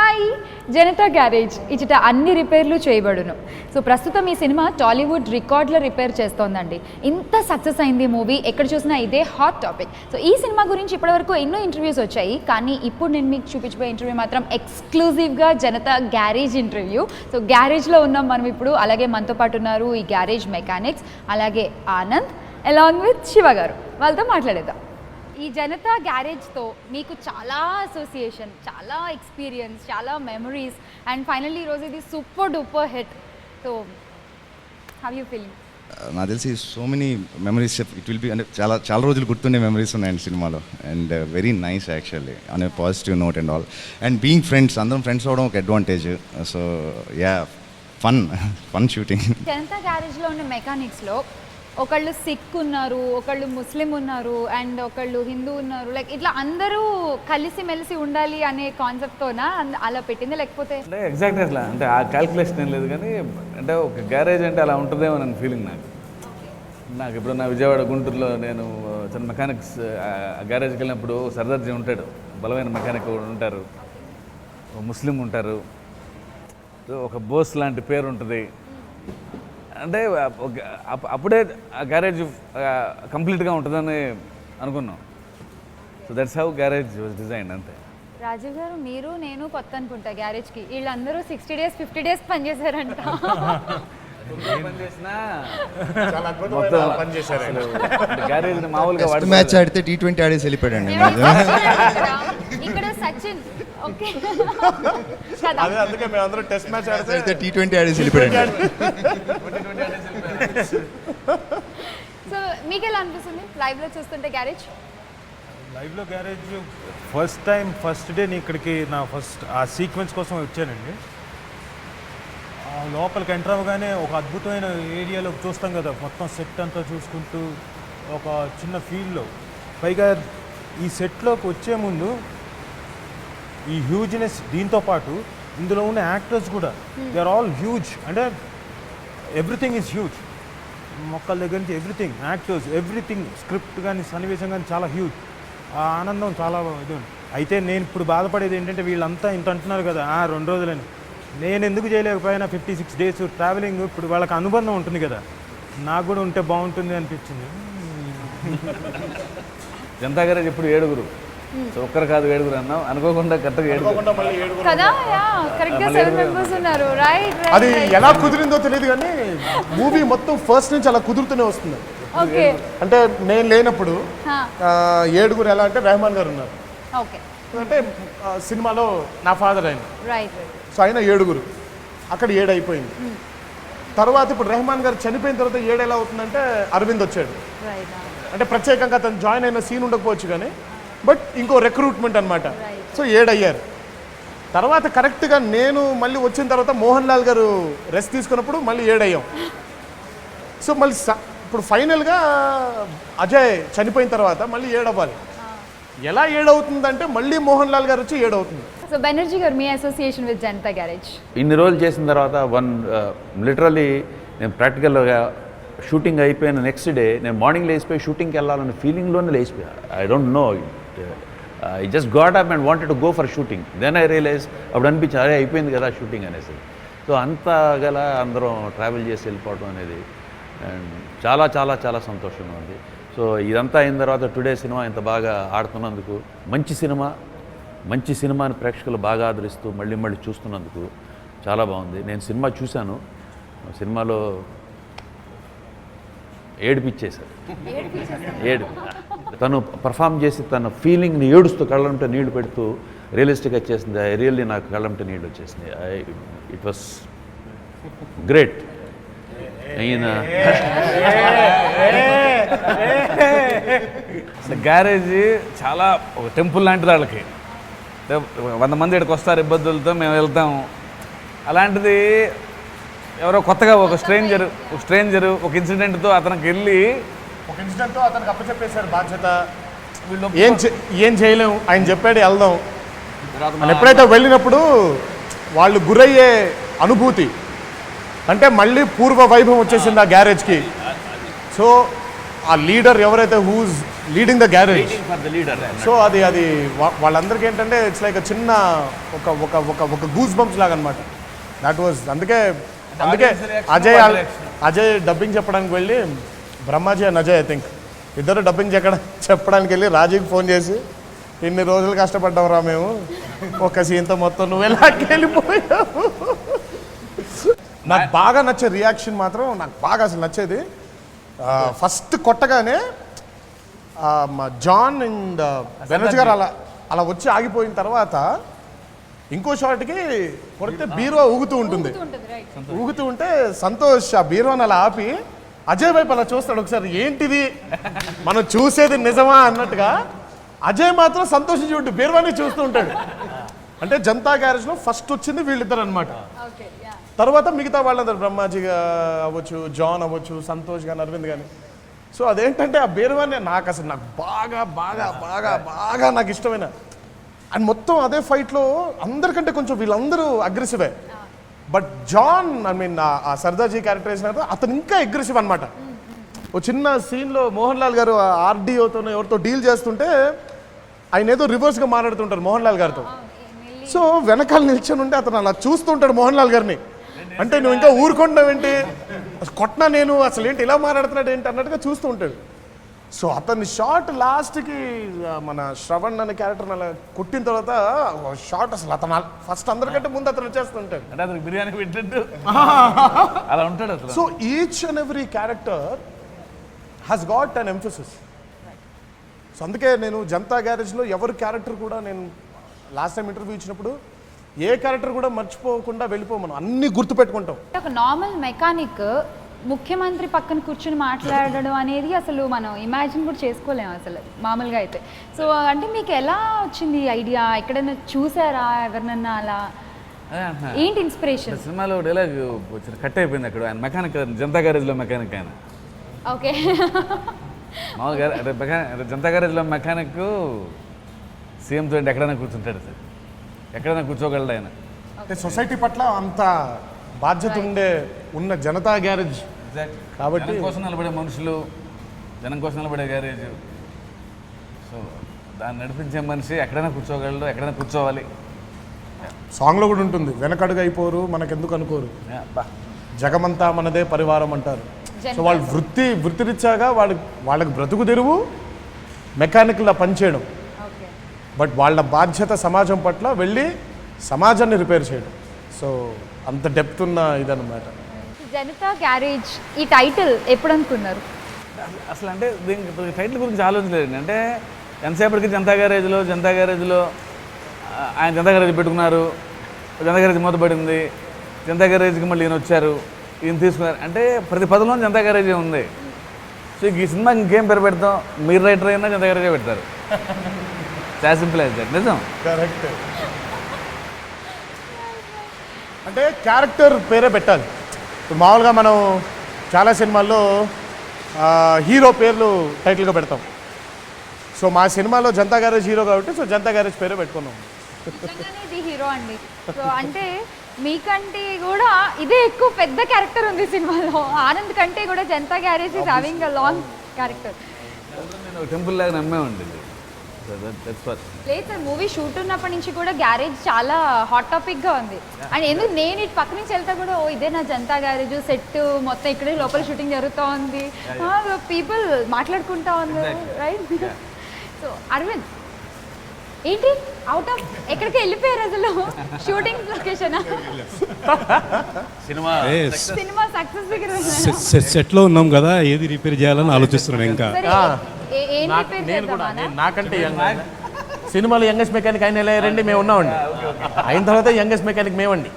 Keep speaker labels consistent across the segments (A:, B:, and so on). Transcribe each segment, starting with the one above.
A: Hi, Janata garage ఇచ్చట అన్ని రిపేర్లు చేయబడును. సో ప్రస్తుతం ఈ సినిమా టాలీవుడ్ రికార్డుల రిపేర్ చేస్తోందండి. ఇంత సక్సెస్ అయింది మూవీ, ఎక్కడ చూసినా ఇదే హాట్ టాపిక్. సో ఈ సినిమా గురించి ఇప్పటివరకు ఎన్నో ఇంటర్వ్యూస్ వచ్చాయి, కానీ ఇప్పుడు నేను మీకు చూపించబోయే ఇంటర్వ్యూ మాత్రం ఎక్స్క్లూజివ్గా జనతా గ్యారేజ్ ఇంటర్వ్యూ. సో గ్యారేజ్లో ఉన్నాం మనం ఇప్పుడు. అలాగే మనతో పాటు ఉన్నారు ఈ గ్యారేజ్ మెకానిక్స్, అలాగే ఆనంద్ అలాంగ్ విత్ శివ గారు. వాళ్ళతో మాట్లాడేద్దాం. ఈ జనతా గ్యారేజ్తో మీకు చాలా అసోసియేషన్, చాలా ఎక్స్పీరియన్స్, చాలా మెమరీస్, అండ్ ఫైనల్లీ ఈరోజు ఇది super duper hit. So how you feeling?
B: నాకు తెలిసి so many memories it will be, అంటే చాలా చాలా రోజులు గుర్తుండే మెమరీస్ ఉన్నాయండి సినిమాలో. And very nice actually on a positive note and all. And being friends, అందరం ఫ్రెండ్స్ అవడం ఒక advantage. So yeah, fun shooting.
A: Janatha గ్యారేజ్లో ఉన్న మెకానిక్స్లో ఒకళ్ళు సిక్ ఉన్నారు, ఒకళ్ళు ముస్లిం ఉన్నారు, అండ్ ఒకళ్ళు హిందూ ఉన్నారు. లైక్ ఇట్లా అందరూ కలిసి మెలిసి ఉండాలి అనే కాన్సెప్ట్తోనా అలా పెట్టింది, లేకపోతే
C: అంటే ఎగ్జాక్ట్గా అట్లా అంటే ఆ క్యాల్కులేషన్ ఏం లేదు, కానీ అంటే ఒక గ్యారేజ్ అంటే అలా ఉంటుందేమో అని ఫీలింగ్ నాకు ఇప్పుడు నా విజయవాడ గుంటూరులో నేను చిన్న మెకానిక్స్ గ్యారేజ్కి వెళ్ళినప్పుడు సర్దార్జీ ఉంటాడు, బలమైన మెకానిక్ ఉంటారు, ముస్లిం ఉంటారు, ఒక బోస్ లాంటి పేరు ఉంటుంది. అంటే అప్పుడే ఆ గ్యారేజ్ కంప్లీట్గా ఉంటుందని అనుకున్నాం. So that's how garage was design. అంతే.
A: రాజీవ్ గారు, మీరు నేను కొత్త అనుకుంటా గ్యారేజ్కి. వీళ్ళందరూ 60 days 50 days పనిచేశారంట.
C: గ్యారేజ్ మామూలుగా
B: మ్యాచ్ ఆడితే T20 ఆడేసి వెళ్ళిపోయాడండి.
A: ఇక్కడ సచిన్ ఓకే,
D: అందుకే మేము అందరూ టెస్ట్ మ్యాచ్ ఆడితే
B: T20 ఆడేసి వెళ్ళిపోయాడు.
A: సో మీకు ఎలా అనిపిస్తుంది లైవ్లో చూస్తుంటే గ్యారేజ్?
D: లైవ్లో గ్యారేజ్ ఫస్ట్ డే ఇక్కడికి ఆ సీక్వెన్స్ కోసం వచ్చానండి. లోపలికి ఎంటర్ అవ్వగానే ఒక అద్భుతమైన ఏరియాలో చూస్తాం కదా, మొత్తం సెట్ అంతా చూసుకుంటూ ఒక చిన్న ఫీల్డ్లో. పైగా ఈ సెట్లోకి వచ్చే ముందు ఈ హ్యూజ్నెస్, దీంతో పాటు ఇందులో ఉన్న యాక్టర్స్ కూడా దే ఆర్ ఆల్ హ్యూజ్. అంటే ఎవ్రీథింగ్ ఈజ్ హ్యూజ్. మొక్కల దగ్గర నుంచి ఎవ్రీథింగ్, యాక్టర్స్, ఎవ్రీథింగ్, స్క్రిప్ట్ కానీ సన్నివేశం కానీ చాలా హ్యూజ్. ఆ ఆనందం చాలా ఇది. అయితే నేను ఇప్పుడు బాధపడేది ఏంటంటే, వీళ్ళంతా ఇంత అంటున్నారు కదా 2 రోజులని, నేను ఎందుకు చేయలేకపోయినా 56 days ట్రావెలింగ్. ఇప్పుడు వాళ్ళకి అనుబంధం ఉంటుంది కదా, నాకు కూడా ఉంటే బాగుంటుంది అనిపించింది.
C: జనతా గ్యారేజ్ ఇప్పుడు 7 సో ఒక్కరు కాదు 7 అన్నాం, అనుకోకుండా కరెక్ట్గా 7
A: కదా. కరెక్ట్గా 7 members ఉన్నారు. రైట్.
D: అది ఎలా కుదిరిందో తెలియదు, కానీ మూవీ మొత్తం ఫస్ట్ నుంచి అలా కుదురుతూనే వస్తుంది.
A: ఓకే.
D: అంటే నేను లేనప్పుడు 7 ఎలా అంటే రెహమాన్ గారు ఉన్నారు.
A: ఓకే.
D: అంటే సినిమాలో నా ఫాదర్ ఆయన.
A: రైట్.
D: సో ఆయన 7 అక్కడ 7 అయిపోయింది. తర్వాత ఇప్పుడు రెహమాన్ గారు చనిపోయిన తర్వాత 7 ఎలా అవుతుందంటే అరవింద్ వచ్చాడు. అంటే ప్రత్యేకంగా తను జాయిన్ అయిన సీన్ ఉండకపోవచ్చు, కానీ బట్ ఇంకో రిక్రూట్మెంట్ అనమాట. సో 7 అయ్యారు. తర్వాత కరెక్ట్గా నేను మళ్ళీ వచ్చిన తర్వాత మోహన్ లాల్ గారు రెస్ట్ తీసుకున్నప్పుడు మళ్ళీ 7 అయ్యాం. సో మళ్ళీ ఇప్పుడు ఫైనల్గా అజయ్ చనిపోయిన తర్వాత మళ్ళీ 7 అవ్వాలి. ఎలా 7 అవుతుందంటే మళ్ళీ మోహన్ లాల్ గారు వచ్చి 7 అవుతుంది.
A: సో బెనర్జీ గారు, మీ అసోసియేషన్ విత్ జనతా గ్యారేజ్?
C: ఇన్ని రోజులు చేసిన తర్వాత లిటరల్లీ నేను ప్రాక్టికల్గా షూటింగ్ అయిపోయిన నెక్స్ట్ డే నేను మార్నింగ్ లేచిపోయి షూటింగ్కి వెళ్ళాలన్న ఫీలింగ్లోనే లేచిపోయా. I don't know, I just got up and wanted to go for shooting. Then I realise, అప్పుడు అనిపించింది అదే అయిపోయింది కదా షూటింగ్ అనేసి. సో అంత గల అందరం ట్రావెల్ చేసి వెళ్ళిపోవడం అనేది అండ్ చాలా చాలా చాలా సంతోషంగా ఉంది. సో ఇదంతా అయిన తర్వాత టుడే సినిమా ఇంత బాగా ఆడుతున్నందుకు, మంచి సినిమాని ప్రేక్షకులు బాగా ఆదరిస్తూ మళ్ళీ చూస్తున్నందుకు చాలా బాగుంది. నేను సినిమా చూశాను, సినిమాలో ఏడిపించేశారు. తను పర్ఫామ్ చేసి తన ఫీలింగ్ని ఏడుస్తూ కళ్ళంటే నీళ్లు పెడుతూ రియలిస్టిక్గా చేసింది. రియల్లీ నాకు కళ్ళంటే నీళ్ళు వచ్చేసింది. It was great. అయిన గ్యారేజ్ చాలా ఒక టెంపుల్ లాంటిది. వాళ్ళకి 100 మంది ఇక్కడికి వస్తారు, ఇబ్బందులతో మేము వెళ్తాము. అలాంటిది ఎవరో కొత్తగా ఒక స్ట్రేంజరు ఒక ఇన్సిడెంట్తో అతనికి
D: అప్పచెప్పేశారు బాధ్యత. ఏం చేయలేము, ఆయన చెప్పాడు వెళ్దాం. ఎప్పుడైతే వెళ్ళినప్పుడు వాళ్ళు గురయ్యే అనుభూతి అంటే మళ్ళీ పూర్వ వైభవం వచ్చేసింది ఆ గ్యారేజ్కి. సో ఆ లీడర్ ఎవరైతే leading the garage.
C: For the leader.
D: So అది వాళ్ళందరికీ ఏంటంటే ఇట్స్ లైక్ చిన్న ఒక గూస్ బంప్స్ లాగా అనమాట. దట్ వాజ్ అందుకే అజయ్ డబ్బింగ్ చెప్పడానికి వెళ్ళి, Brahmaji and Ajay I think ఇద్దరు డబ్బింగ్ చెప్పడానికి వెళ్ళి రాజీకి ఫోన్ చేసి, ఇన్ని రోజులు కష్టపడ్డాం రా మేము, ఒక సీన్తో మొత్తం నువ్వు ఎలాగ వెళ్ళిపోయావు. నాకు బాగా నచ్చే రియాక్షన్ మాత్రం నాకు బాగా అసలు నచ్చేది, ఫస్ట్ కొట్టగానే మా జాన్ అండ్ బెనర్జీ గారు అలా వచ్చి ఆగిపోయిన తర్వాత ఇంకో షాట్కి కొడితే బీరువా ఊగుతూ ఉంటుంది. ఊగుతూ ఉంటే సంతోష్ ఆ బీరువాని అలా ఆపి అజయ్ వైపు అలా చూస్తాడు ఒకసారి, ఏంటిది మనం చూసేది నిజమా అన్నట్టుగా. అజయ్ మాత్రం సంతోషించి ఉంటూ బీరువాని చూస్తూ ఉంటాడు. అంటే జనతా గ్యారేజ్లో ఫస్ట్ వచ్చింది వీళ్ళిద్దరు అనమాట. తర్వాత మిగతా వాళ్ళందరూ బ్రహ్మాజీ అవ్వచ్చు, జాన్ అవ్వచ్చు, సంతోష్ కానీ, అరవింద్ కానీ. సో అదేంటంటే ఆ బీరువాని నాకు బాగా బాగా బాగా బాగా నాకు ఇష్టమైన. అండ్ మొత్తం అదే ఫైట్లో అందరికంటే కొంచెం వీళ్ళందరూ అగ్రెసివే. బట్ జాన్ ఐ మీన్ ఆ సర్దార్జీ క్యారెక్టరైజేషన్ అయితే అతను ఇంకా అగ్రెసివ్ అనమాట. ఓ చిన్న సీన్లో మోహన్ లాల్ గారు ఆర్డీఓతో ఎవరితో డీల్ చేస్తుంటే ఆయన ఏదో రివర్స్గా మాట్లాడుతుంటారు మోహన్ లాల్ గారితో. సో వెనకాల నిల్చొని ఉంటే అతను అలా చూస్తుంటాడు మోహన్ లాల్ గారిని. అంటే నువ్వు ఇంకా ఊరుకుంటావేంటి, కొట్టినా నేను అసలు ఏంటి ఇలా మాట్లాడుతున్నాడు ఏంటి అన్నట్టుగా చూస్తూ ఉంటాడు. సో అతని షాట్ లాస్ట్కి మన శ్రవణ్ అనే క్యారెక్టర్ అలా కొట్టిన తర్వాత షాట్ అసలు అతను ఫస్ట్ అందరికంటే ముందు అతను వచ్చేస్తుంటాడు.
C: అంటే అతను బిర్యానీ పెట్టినట్టు అలా ఉంటాడు అసలు.
D: So each and every character has got an emphasis. So అందుకే నేను జనతా గ్యారేజ్లో ఎవరి క్యారెక్టర్ కూడా నేను లాస్ట్ టైం ఇంటర్వ్యూ ఇచ్చినప్పుడు ఏ క్యారెక్టర్ కూడా మర్చిపోకుండా వెళ్ళిపోమను, అన్నీ గుర్తుపెట్టుకుంటాం.
A: ఒక నార్మల్ మెకానిక్ ముఖ్యమంత్రి పక్కన కూర్చుని మాట్లాడడం అనేది అసలు మనం ఇమాజిన్ కూడా చేసుకోలేము అసలు మామూలుగా అయితే. సో అంటే మీకు ఎలా వచ్చింది ఐడియా, ఎక్కడైనా చూసారా ఎవరినన్నా అలా, ఏంటి ఇన్స్పిరేషన్?
C: సినిమాలో డైలాగ్ వచ్చిన కట్ అయిపోయింది అక్కడ. ఆయన మెకానిక్, జనతా గ్యారేజ్లో మెకానిక్ ఆయన.
A: ఓకే.
C: మామూలుగా అంటే జనతా గ్యారేజ్లో మెకానిక్ సీఎంతో ఎక్కడైనా కూర్చుంటాడు సార్, ఎక్కడైనా కూర్చోగలడు ఆయన.
D: అంటే సొసైటీ పట్ల అంత బాధ్యత ఉన్న జనతా గ్యారేజ్ కాబట్టి
C: జనం కోసం నిలబడే మనుషులు, జనం కోసం నిలబడే గ్యారేజ్. సో దాన్ని నడిపించే మనిషి ఎక్కడైనా కూర్చోగలడు, ఎక్కడైనా కూర్చోవాలి.
D: సాంగ్లో కూడా ఉంటుంది, వెనకడుగు అయిపోరు మనకెందుకు అనుకోరు, జగమంతా మనదే పరివారం అంటారు. సో వాళ్ళు వృత్తిరీత్యాగా వాళ్ళకి బ్రతుకు తెరువు మెకానిక్లా పనిచేయడం. బట్ వాళ్ళ బాధ్యత సమాజం పట్ల వెళ్ళి సమాజాన్ని రిపేర్ చేయడం. సో అంత డెప్త్ ఉన్న ఇదన్నమాట
A: జనతా గ్యారేజ్. ఈ టైటిల్ ఎప్పుడు అనుకున్నారు
C: అసలు? అంటే దీనికి టైటిల్ గురించి ఆలోచించలేదు. అంటే ఎంతసేపటికి జనతా గ్యారేజ్లో ఆయన జనతా గ్యారేజ్ పెట్టుకున్నారు, జనతా గ్యారేజ్ మూతపడింది, జనతా గ్యారేజ్కి మళ్ళీ ఈయన వచ్చారు, ఈయన తీసుకున్నారు. అంటే ప్రతి పదంలో జనతా గ్యారేజే ఉంది. సో ఈ సినిమాకి ఇంకేం పేరు పెడతాం, మీరు రైటర్ అయినా జనతా గ్యారేజే పెడతారు. చాలా సింపుల్ అయితే నిజం.
D: కరెక్ట్. అంటే క్యారెక్టర్ పేరే పెట్టాలి. ఇప్పుడు మామూలుగా మనం చాలా సినిమాల్లో హీరో పేర్లు టైటిల్గా పెడతాం. సో మా సినిమాలో జనతా గ్యారేజ్ హీరో కాబట్టి సో జనతా గ్యారేజ్ పేరే పెట్టుకున్నాం.
A: ఇది హీరో అండి. సో అంటే మీకంటే కూడా ఇదే ఎక్కువ పెద్ద క్యారెక్టర్ ఉంది సినిమాలో. ఆనంద్ కంటే కూడా Janata garage is having a long character.
C: నేను టెంపుల్ లాగా నమ్మేవండి.
A: లేదు సార్, మూవీ షూట్ ఉన్నప్పటి నుంచి కూడా గ్యారేజ్ చాలా హాట్ టాపిక్గా ఉంది. అండ్ ఎందుకు నేను ఇటు పక్క నుంచి వెళ్తా కూడా ఓ ఇదే నా జనతా గ్యారేజ్ సెట్ మొత్తం ఇక్కడే లోపల షూటింగ్ జరుగుతూ ఉంది, పీపుల్ మాట్లాడుకుంటా ఉంది, రైట్? సో అరవింద్ ఏంటి అవుట్ ఆఫ్ ఎక్కడికి వెళ్ళిపోయారు అసలు? షూటింగ్ లొకేషన్ సినిమా సక్సెస్ దగ్గర
E: సెట్లో ఉన్నాం కదా, ఏది రిపేర్ చేయాలని ఆలోచిస్తున్నాను. ఇంకా
D: నాకంటే సినిమాలో యంగెస్ట్ మెకానిక్ ఆయన ఎలా రండి, మేము ఉన్నామండి. అయిన తర్వాత యంగెస్ట్ మెకానిక్ మేమండి.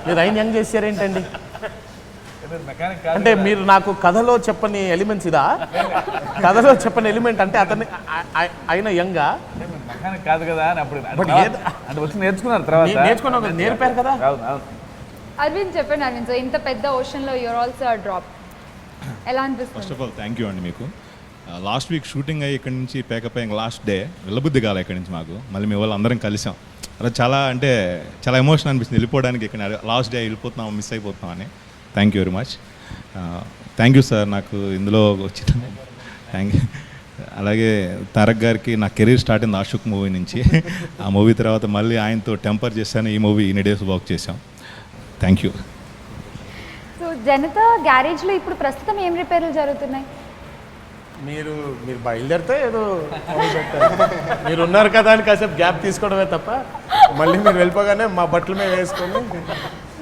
D: మీరు ఆయన యంగ్ చేశారేంటండి? అంటే మీరు నాకు కథలో చెప్పని ఎలిమెంట్స్ ఇదా? కథలో చెప్పని ఎలిమెంట్ అంటే అతన్ని ఆయన యంగా
C: మెకానిక్ కాదు కదా అని అప్పుడు అంటే వచ్చి నేర్చుకున్నారు. తర్వాత
D: నేర్చుకున్నా నేర్పారు కదా.
A: అరవింద్ చెప్పండి. అరవింద్, సో ఇంత పెద్ద ఓషన్లో యూర్ ఆల్సో డ్రాప్, ఎలా అనిపిస్తుంది?
E: First of all thank you అండి మీకు. లాస్ట్ వీక్ షూటింగ్ అయ్యి ఇక్కడి నుంచి పేకప్ అయ్యి లాస్ట్ డే వెళ్ళబుద్ధి కాలే ఇక్కడి నుంచి మాకు. మళ్ళీ మీ వాళ్ళు అందరం కలిసాం. అలా చాలా అంటే చాలా ఎమోషన్ అనిపిస్తుంది వెళ్ళిపోవడానికి. ఇక్కడ లాస్ట్ డే వెళ్ళిపోతున్నాం, మిస్ అయిపోతున్నాం అని. Thank you very much. Thank you sir నాకు ఇందులో వచ్చిన. అలాగే తారక్ గారికి నా కెరీర్ స్టార్ట్ అయింది ఆషుక్ మూవీ నుంచి. ఆ మూవీ తర్వాత మళ్ళీ ఆయనతో టెంపర్ చేశాను, ఈ మూవీ ఇన్ని డేస్ వర్క్ చేశాం. Thank you.
A: సో జనతా గ్యారేజ్లో ఇప్పుడు ప్రస్తుతం ఏం రిపేర్లు జరుగుతున్నాయి?
D: మీరు బయలుదేరితే ఏదో మొదలు పెట్టారు. మీరు ఉన్నారు కదా అని కాసేపు గ్యాప్ తీసుకోవడమే తప్ప మళ్ళీ మీరు వెళ్ళిపోగానే మా బట్టలు మేము వేసుకొని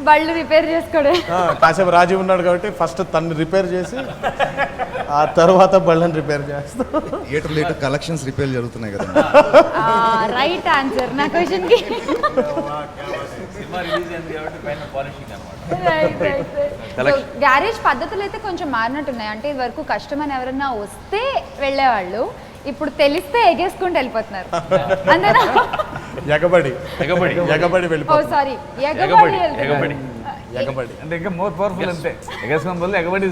A: బళ్ళు రిపేర్ చేసుకోవడం.
D: కాసేపు రాజీవ్ ఉన్నాడు కాబట్టి ఫస్ట్ తను రిపేర్ చేసి ఆ తర్వాత బళ్ళని రిపేర్ చేస్తాం.
B: థియేటర్ కలెక్షన్స్ రిపేర్ జరుగుతున్నాయి కదా.
A: రైట్ ఆన్సర్ నా క్వశ్చన్కి. గ్యారేజ్ పద్ధతులు అయితే కొంచెం మారినట్టున్నాయి. అంటే ఇది వరకు కస్టమర్ ఎవరన్నా వస్తే వెళ్ళేవాళ్ళు, ఇప్పుడు తెలిస్తే ఎగేసుకుంటూ వెళ్ళిపోతున్నారు. అంతేనా?
D: ఎగబడి
A: ఓ
D: వెళ్ళిపోతాం.
A: సారీ,
C: ఎగబడి అంటే ఇంకా మోర్ పవర్ఫుల్ అంతే. ఎగేసుకున్న బదులు ఎగబడి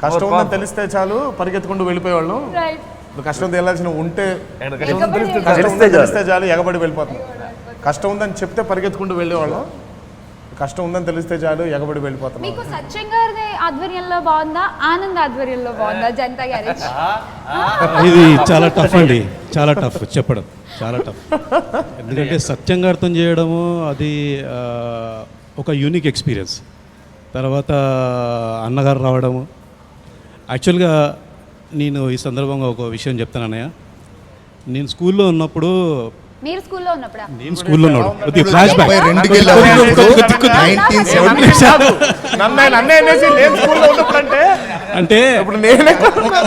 D: కష్టం ఉందని తెలిస్తే చాలు పరిగెత్తుకుంటూ వెళ్ళిపోయేవాళ్ళం.
A: రైట్.
D: ఇప్పుడు కష్టం తెలియాల్సిన ఉంటే
A: ఎగబడి
D: కష్టం ఉందని తెలిస్తే చాలు ఎగబడి వెళ్ళిపోతున్నాం. కష్టం ఉందని చెప్తే పరిగెత్తుకుంటూ వెళ్ళేవాళ్ళం, కష్టం ఉందని తెలిస్తే చాలు ఎగబడి వెళ్ళిపోతున్నాం.
A: మీకు సత్యం గారి ఆధ్వర్యంలో బాగుందా, ఆనంద్ ఆధ్వర్యంలో బాగుందా జనతా గ్యారేజ్?
F: ఇది చాలా టఫ్ అండి, చాలా టఫ్ చెప్పడం, చాలా టఫ్. ఎందుకంటే సత్యం గారితో చేయడము అది ఒక యూనిక్ ఎక్స్పీరియన్స్. తర్వాత అన్నగారు రావడము. యాక్చువల్గా నేను ఈ సందర్భంగా ఒక విషయం చెప్తాను అన్నయ్య. నేను స్కూల్లో ఉన్నప్పుడు,
A: మీరు స్కూల్లో ఉన్నప్పుడా?
F: నేను స్కూల్లో ఉన్నాడు ఫ్లాష్ బ్యాక్ అంటే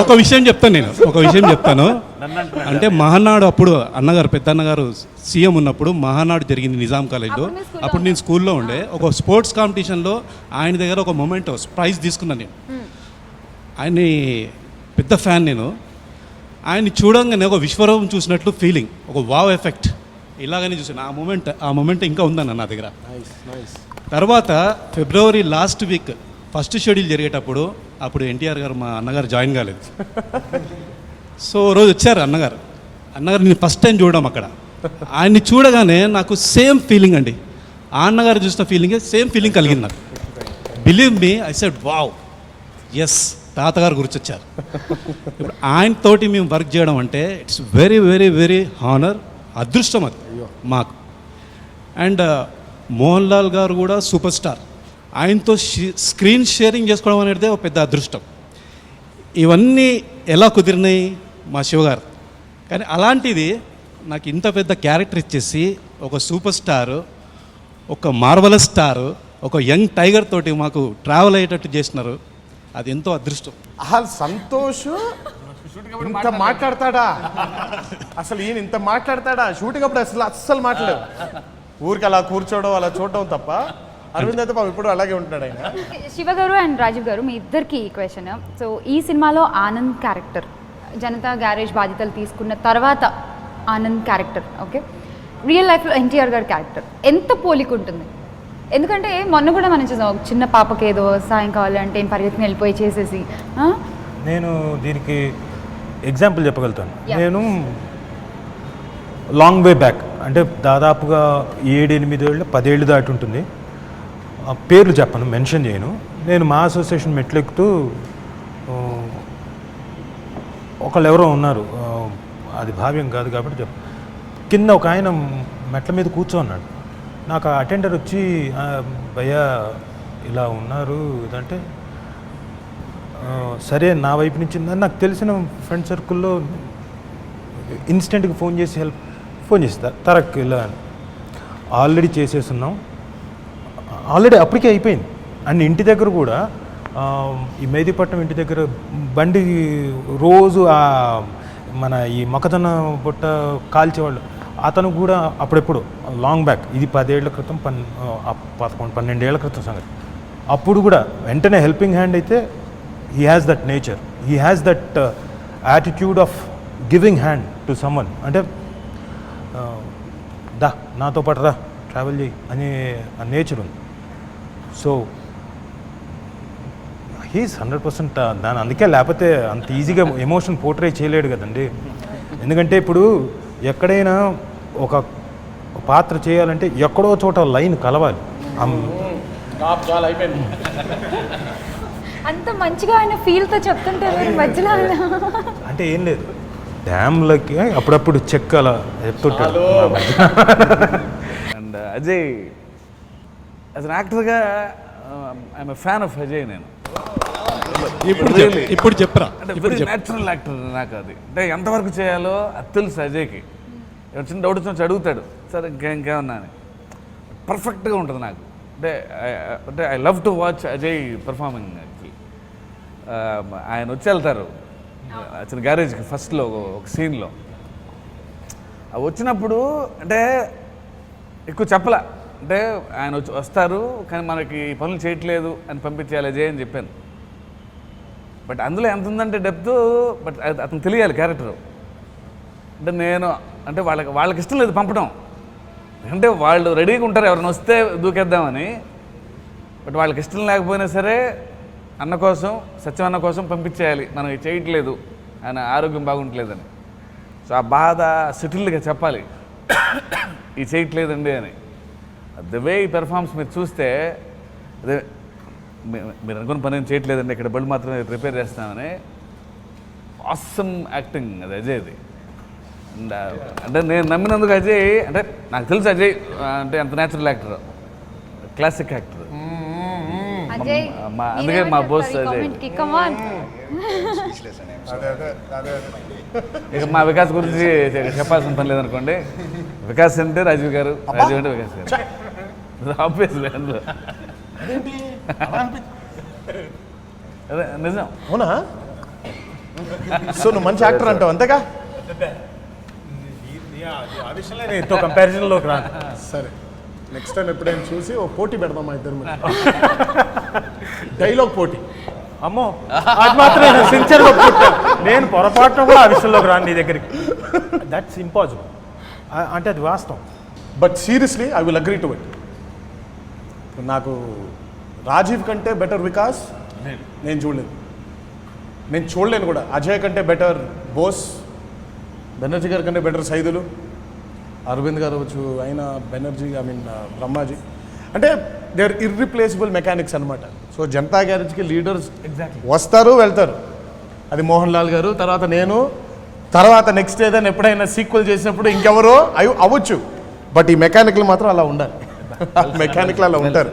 F: ఒక విషయం చెప్తాను, నేను ఒక విషయం చెప్తాను. అంటే మహానాడు అప్పుడు అన్నగారు పెద్ద అన్నగారు సీఎం ఉన్నప్పుడు మహానాడు జరిగింది నిజాం కాలేజ్లో. అప్పుడు నేను స్కూల్లో ఉండే. ఒక స్పోర్ట్స్ కాంపిటీషన్లో ఆయన దగ్గర ఒక మొమెంట్ ప్రైజ్ తీసుకున్నాను నేను. ఆయన్ని పెద్ద ఫ్యాన్ నేను. ఆయన్ని చూడంగానే ఒక విశ్వరూపం చూసినట్లు ఫీలింగ్, ఒక వావ్ ఎఫెక్ట్ ఇలాగనే చూసాను. ఆ మూమెంట్ ఇంకా ఉందన్న నా దగ్గర. తర్వాత ఫిబ్రవరి లాస్ట్ వీక్ ఫస్ట్ షెడ్యూల్ జరిగేటప్పుడు అప్పుడు ఎన్టీఆర్ గారు మా అన్నగారు జాయిన్ కాలేదు. సో రోజు వచ్చారు అన్నగారు నేను ఫస్ట్ టైం చూడడం అక్కడ. ఆయన్ని చూడగానే నాకు సేమ్ ఫీలింగ్ అండి, ఆ అన్నగారు చూసిన ఫీలింగే సేమ్ ఫీలింగ్ కలిగింది నాకు. Believe me, I said wow, yes, తాతగారు గుర్తొచ్చారు. ఇప్పుడు ఆయనతోటి మేము వర్క్ చేయడం అంటే it's very very very honour, అదృష్టం అది మాకు. అండ్ మోహన్ లాల్ గారు కూడా సూపర్ స్టార్, ఆయనతో స్క్రీన్ షేరింగ్ చేసుకోవడం అనేది ఒక పెద్ద అదృష్టం. ఇవన్నీ ఎలా కుదిరినాయి మా శివగారు. కానీ అలాంటిది నాకు ఇంత పెద్ద క్యారెక్టర్ ఇచ్చేసి ఒక సూపర్ స్టార్, ఒక మార్వలస్ స్టార్, ఒక యంగ్ టైగర్ తోటి మాకు ట్రావెల్ అయ్యేటట్టు చేసినారు. అది ఎంతో అదృష్టం.
D: అసలు సంతోష్ ఇంత మాట్లాడతాడా? అసలు ఈయన ఇంత మాట్లాడతాడా? షూటింగ్ అప్పుడు అస్సలు మాట్లాడలేదు. ఊరికి అలా కూర్చోవడం, అలా చూడడం తప్ప. అరవింద్ అయితే పాపం ఇప్పుడు అలాగే ఉంటున్నాడు ఆయన.
A: శివ గారు అండ్ రాజీవ్ గారు, మీ ఇద్దరికి ఈ క్వశ్చన్. సో ఈ సినిమాలో ఆనంద్ క్యారెక్టర్, జనతా గ్యారేజ్ బాధ్యతలు తీసుకున్న తర్వాత ఆనంద్ క్యారెక్టర్, ఓకే, రియల్ లైఫ్లో ఎన్టీఆర్ గారి క్యారెక్టర్ ఎంత పోలిక ఉంటుంది? ఎందుకంటే మొన్న కూడా మనం చూసాం, ఒక చిన్న పాపకి ఏదో సాయం కావాలంటే పరిగెత్తుని వెళ్ళిపోయి చేసేసి.
D: నేను దీనికి ఎగ్జాంపుల్ చెప్పగలుగుతాను. నేను లాంగ్ వే బ్యాక్, అంటే దాదాపుగా 7-8 ఏళ్ళు 10 ఏళ్ళు దాటి ఉంటుంది. పేర్లు చెప్పను, మెన్షన్ చేయను. నేను మా అసోసియేషన్ మెట్లెక్కుతూ ఒకళ్ళు ఎవరో ఉన్నారు, అది భావ్యం కాదు కాబట్టి చెప్పు. కింద ఒక ఆయన మెట్ల మీద కూర్చోన్నాడు. నాకు ఆ అటెండర్ వచ్చి, భయ్యా ఇలా ఉన్నారు ఇదంటే, సరే నా వైపు నుంచి నాకు తెలిసిన ఫ్రెండ్ సర్కిల్లో ఇన్స్టెంట్గా ఫోన్ చేస్తా, తరక్ ఇలా ఆల్రెడీ చేసేస్తున్నాం, ఆల్రెడీ అప్పటికే అయిపోయింది. అండ్ ఇంటి దగ్గర కూడా ఈ మెహదీపట్నం ఇంటి దగ్గర బండి రోజు మన ఈ మొక్కజొన్న బుట్ట కాల్చేవాళ్ళు, అతను కూడా అప్పుడెప్పుడు లాంగ్ బ్యాక్, ఇది 10 ఏళ్ల క్రితం, 11-12 ఏళ్ల క్రితం సంగతి. అప్పుడు కూడా వెంటనే హెల్పింగ్ హ్యాండ్ అయితే, he has that nature, he has that attitude of giving hand to someone. అంటే దా నాతో పాటు రా, ట్రావెల్ చేయి అనే ఆ నేచర్ ఉంది. సో హీస్ 100% దాని, అందుకే లేకపోతే అంత ఈజీగా ఎమోషన్ పోర్ట్రే చేయలేడు కదండి. ఎందుకంటే ఇప్పుడు ఎక్కడైనా ఒక పాత్ర చేయాలంటే ఎక్కడో చోట లైన్ కలవాలి. చాలా అయిపోయింది.
A: అంత మంచిగా ఆయన ఫీల్తో చెప్తుంటారు మధ్యలో.
D: అంటే ఏం లేదు, డ్యామ్లకి అప్పుడప్పుడు చెక్ అలా ఎత్తుంటాడు.
C: అండ్ అజయ్ యాజ్ అన్ యాక్టర్గా I'm a fan of Ajay. నేను
F: ఇప్పుడు చెప్పరా,
C: అంటే వెరీ న్యాచురల్ యాక్టర్ నాకు. అది అంటే ఎంతవరకు చేయాలో అది తెలుసు అజయ్కి. చిన్న డౌట్ వచ్చి అడుగుతాడు, సరే ఇంకేమన్నా అని. పర్ఫెక్ట్గా ఉంటుంది నాకు. అంటే I love to watch Ajay performing. ఆయన వచ్చి వెళ్తారు చిన్న గ్యారేజ్కి ఫస్ట్లో ఒక సీన్లో. అవి వచ్చినప్పుడు అంటే ఎక్కువ చెప్పలా, అంటే ఆయన వస్తారు కానీ మనకి పనులు చేయట్లేదు అని పంపించేయాలి అజయ్ అని చెప్పాను. బట్ అందులో ఎంత ఉందంటే డెప్త్, బట్ అతను తెలియాలి క్యారెక్టరు. అంటే నేను అంటే వాళ్ళకి ఇష్టం లేదు పంపడం, అంటే వాళ్ళు రెడీగా ఉంటారు ఎవరైనా వస్తే దూకేద్దామని. బట్ వాళ్ళకి ఇష్టం లేకపోయినా సరే అన్న కోసం, సత్యం అన్న కోసం పంపించేయాలి, మనం ఇది చేయట్లేదు, ఆయన ఆరోగ్యం బాగుంటలేదని. సో ఆ బాధ సెటిల్డ్గా చెప్పాలి, ఇది చేయట్లేదండి అని. ద వే ఈ పెర్ఫార్మెన్స్ మీరు చూస్తే, అదే మీరు అనుకున్న పని ఏం చేయట్లేదండి, ఇక్కడ బళ్ళు మాత్రమే రిపేర్ చేస్తామని. ఆసమ్ యాక్టింగ్ అది అజయ్ది. అండ్ అంటే నేను నమ్మినందుకు అజయ్, అంటే నాకు తెలుసు అజయ్ అంటే ఎంత న్యాచురల్ యాక్టర్, క్లాసిక్ యాక్టర్. అందుకే మా బోస్ అజయ్. ఇక మా వికాస్ గురించి చెప్పాల్సిన పని లేదనుకోండి. వికాస్ అంటే రాజీవ్ గారు, రాజీవ్ అంటే వికాస్ గారు. ఆబ్వియస్లీ అందులో అదే నిజం.
G: అవునా? సో నువ్వు మంచి యాక్టర్ అంటావు అంతేగా?
D: ఆ విషయంలో నేను ఎంతో కంపారిజన్లోకి రాను.
G: సరే, నెక్స్ట్ టైం ఎప్పుడైనా చూసి ఓ పోటీ పెడదాం మా ఇద్దరు. డైలాగ్ పోటీ.
D: అమ్మో, అది మాత్రం సిన్సియర్గా ఒప్పుకుంటాను. నేను పొరపాటున కూడా ఆ విషయంలోకి రాను నీ దగ్గరికి. That's impossible. అంటే అది వాస్తవం.
G: But seriously I will agree to it. నాకు రాజీవ్ కంటే బెటర్ వికాస్ నేను చూడలేను కూడా. అజయ్ కంటే బెటర్ బోస్, బెనర్జీ గారి కంటే బెటర్ సైదులు, అరవింద్ గారు అవ్వచ్చు, అయినా బెనర్జీ, బ్రహ్మాజీ. అంటే దే ఆర్ ఇర్రిప్లేసిబుల్ మెకానిక్స్ అనమాట. సో జనతా గ్యారేజ్కి లీడర్స్ వస్తారు వెళ్తారు. అది మోహన్ లాల్ గారు, తర్వాత నేను, తర్వాత నెక్స్ట్ ఏదైనా ఎప్పుడైనా సీక్వెల్ చేసినప్పుడు ఇంకెవరో అవ్వచ్చు. బట్ ఈ మెకానిక్లు మాత్రం అలా ఉండాలి. మెకానిక్లు అలా ఉంటారు.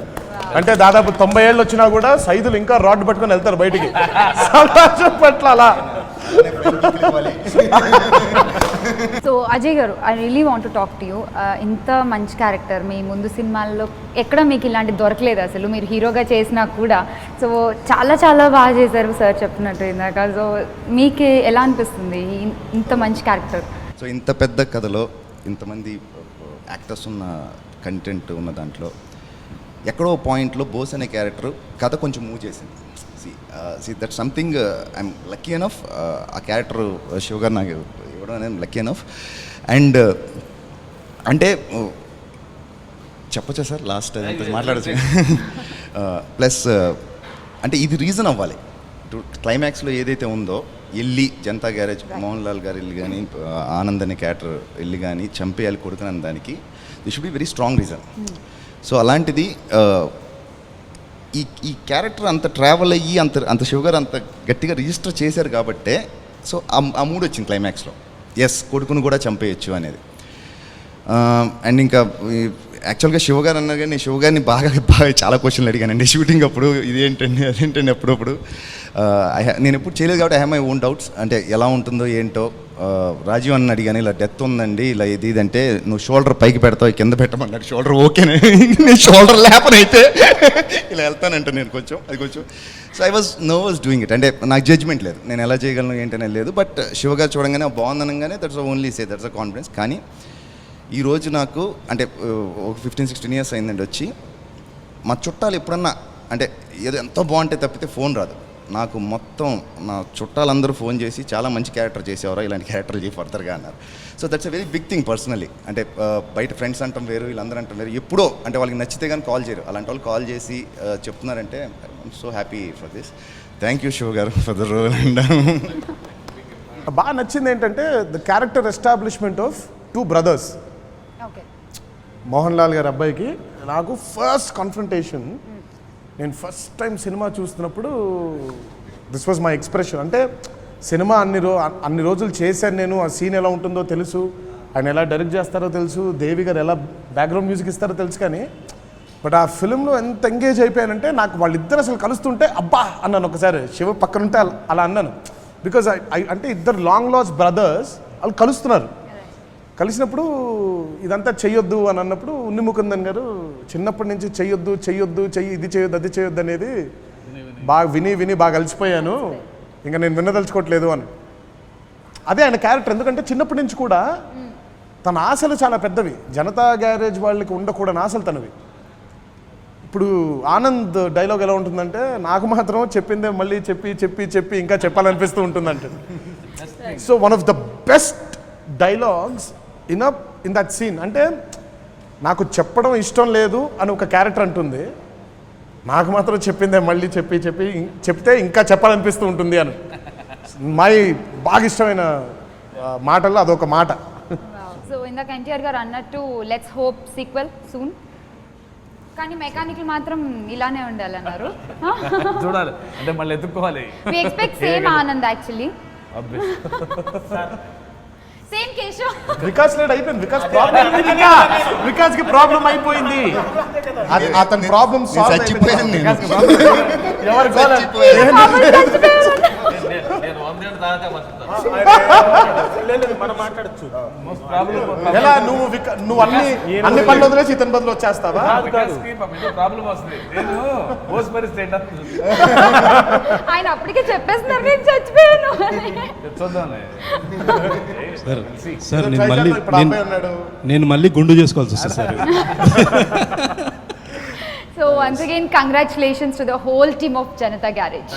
G: అంటే దాదాపు 90 ఏళ్ళు వచ్చినా కూడా సైదులు ఇంకా రాడ్ పట్టుకొని వెళ్తారు బయటికి. సమాజం పట్ల అలా.
A: సో అజయ్ గారు, I really want to talk to you. ఇంత మంచి క్యారెక్టర్ మీ ముందు సినిమాల్లో ఎక్కడ మీకు ఇలాంటి దొరకలేదు అసలు, మీరు హీరోగా చేసినా కూడా. సో చాలా చాలా బాగా చేశారు సార్ చెప్పినట్టు ఇందాక. సో మీకు ఎలా అనిపిస్తుంది ఇంత మంచి క్యారెక్టర్?
B: సో ఇంత పెద్ద కథలో ఇంతమంది యాక్టర్స్ ఉన్న కంటెంట్ ఉన్న దాంట్లో ఎక్కడో పాయింట్లో బోస్ అనే క్యారెక్టర్ కథ కొంచెం మూవ్ చేసింది. See that something I'm lucky enough. ఆ క్యారెక్టర్ శివ గారు నాకు ఇవ్వడం అనేది లక్కీ ఎనఫ్. అండ్ అంటే చెప్పచ్చా సార్ లాస్ట్ అంత మాట్లాడచ్చు. ప్లస్ అంటే ఇది రీజన్ అవ్వాలి. క్లైమాక్స్లో ఏదైతే ఉందో వెళ్ళి జనతా గ్యారేజ్ మోహన్ లాల్ గారు వెళ్ళి కానీ, ఆనంద్ అనే క్యారెక్టర్ వెళ్ళి కానీ చంపేయాలి కొడుకున్న దానికి this should be very strong reason. So అలాంటిది ఈ క్యారెక్టర్ అంత ట్రావెల్ అయ్యి అంత శివగారు అంత గట్టిగా రిజిస్టర్ చేశారు కాబట్టే సో ఆ మూడు వచ్చింది క్లైమాక్స్లో. ఎస్, కొడుకును కూడా చంపేయచ్చు అనేది. అండ్ ఇంకా యాక్చువల్గా శివగారు అన్నారు కానీ నేను శివగారిని బాగా చాలా క్వశ్చన్లు అడిగానండి షూటింగ్ అప్పుడు. ఇదేంటండి అదేంటండి అప్పుడప్పుడు. నేను ఎప్పుడు చేయలేదు కాబట్టి I have my own doubts. అంటే ఎలా ఉంటుందో ఏంటో. రాజీవ్ అన్న అడిగాను, ఇలా డెత్ ఉందండి, ఇలా ఇదంటే నువ్వు షోల్డర్ పైకి పెడతావు, కింద పెట్టమన్నాడు. షోల్డర్ ఓకేనే, నేను షోల్డర్ లేపనైతే ఇలా వెళ్తానంటే నేను కొంచెం. So I was nervous doing it. అంటే నాకు జడ్జ్మెంట్ లేదు, నేను ఎలా చేయగలను ఏంటనే లేదు. బట్ శివగారు చూడంగానే బాగుందనగానే that's only say that's a confidence. కానీ ఈరోజు నాకు అంటే ఒక 15-16 ఇయర్స్ అయిందండి వచ్చి. మా చుట్టాలు ఎప్పుడన్నా అంటే ఏదో ఎంతో బాగుంటే తప్పితే ఫోన్ రాదు నాకు. మొత్తం నా చుట్టాలందరూ ఫోన్ చేసి చాలా మంచి క్యారెక్టర్ చేసేవారో, ఇలాంటి క్యారెక్టర్ చేసి ఫర్దర్గా అన్నారు. So that's a very big thing personally. అంటే బయట ఫ్రెండ్స్ అంటాం వేరు, వీళ్ళందరూ అంటాం వేరు. ఎప్పుడో అంటే వాళ్ళకి నచ్చితే కానీ కాల్ చేయరు. అలాంటి వాళ్ళు కాల్ చేసి చెప్తున్నారంటే I'm so happy for this. Thank you Shiva గారు ఫర్ ద రోల్. అండ్
G: బాగా నచ్చింది ఏంటంటే the character establishment of 2 brothers.
A: Okay,
G: Mohan Lal గారి అబ్బాయికి నాకు ఫస్ట్ కాన్ఫ్రంటేషన్. నేను ఫస్ట్ టైం సినిమా చూస్తున్నప్పుడు దిస్ వాజ్ మై ఎక్స్ప్రెషన్. అంటే సినిమా అన్ని రోజులు చేశాను నేను, ఆ సీన్ ఎలా ఉంటుందో తెలుసు, ఆయన ఎలా డైరెక్ట్ చేస్తారో తెలుసు, దేవి గారు ఎలా బ్యాక్గ్రౌండ్ మ్యూజిక్ ఇస్తారో తెలుసు. కానీ బట్ ఆ ఫిల్మ్లో ఎంత ఎంగేజ్ అయిపోయానంటే నాకు వాళ్ళిద్దరు అసలు కలుస్తుంటే అబ్బా అన్నాను. ఒకసారి శివ పక్కన ఉంటే అలా అన్నాను. బికాజ్ అంటే ఇద్దరు లాంగ్ లాస్ బ్రదర్స్ వాళ్ళు కలుస్తున్నారు. కలిసినప్పుడు ఇదంతా చెయ్యొద్దు అని అన్నప్పుడు ఉన్ని ముకుందన్ గారు చిన్నప్పటి నుంచి చెయ్యొద్దు ఇది చేయొద్దు అది చేయొద్దు అనేది బాగా విని బాగా అలసిపోయాను, ఇంకా నేను విన్నదలుచుకోవట్లేదు అని. అదే ఆయన క్యారెక్టర్. ఎందుకంటే చిన్నప్పటి నుంచి కూడా తన ఆశలు చాలా పెద్దవి. జనతా గ్యారేజ్ వాళ్ళకి ఉండకూడని ఆశలు తనవి. ఇప్పుడు ఆనంద్ డైలాగ్ ఎలా ఉంటుందంటే, నాకు మాత్రం చెప్పిందే మళ్ళీ చెప్పి ఇంకా చెప్పాలనిపిస్తూ ఉంటుందంటే. So one of the best dialogues in that scene. అంటే నాకు చెప్పడం ఇష్టం లేదు అని ఒక క్యారెక్టర్ అంటుంది, నాకు మాత్రం చెప్పిందే మళ్ళీ చెప్తే ఇంకా చెప్పాలనిపిస్తూ ఉంటుంది అని. బాగా ఇష్టమైన మాటల్లో అదొక మాట.
A: సో ఇందాక ఎన్టీఆర్ గారు అన్నట్టు లెట్స్ హోప్ సీక్వెల్ సూన్, కానీ మెకానికల్ మాత్రం ఇలానే ఉండాలన్నారు.
C: చూడాలి అంటే మళ్ళీ ఎత్తుక్కోవాలి.
A: We expect same Anand actually, same Keshav.
G: Vikas late అయిపోయింది. వికాస్ కి ప్రాబ్లం అయిపోయింది. అతని ప్రాబ్లం సాల్వ్ అయిపోయింది.
D: మనం మాట్లాడచ్చు.
G: ఎలా నువ్వు అన్ని పనులు వదిలేసి ఇతని బదులు వచ్చేస్తావా?
C: ప్రాబ్లం వస్తుంది.
A: ఆయన అప్పటికే చెప్పేస్తున్నారు నేను చచ్చిపోయాను.
F: సార్ నేను మళ్ళీ గుండు చేసుకోవాల్సి వస్తుంది sir.
A: So once again, congratulations to the whole team of Janata Garage.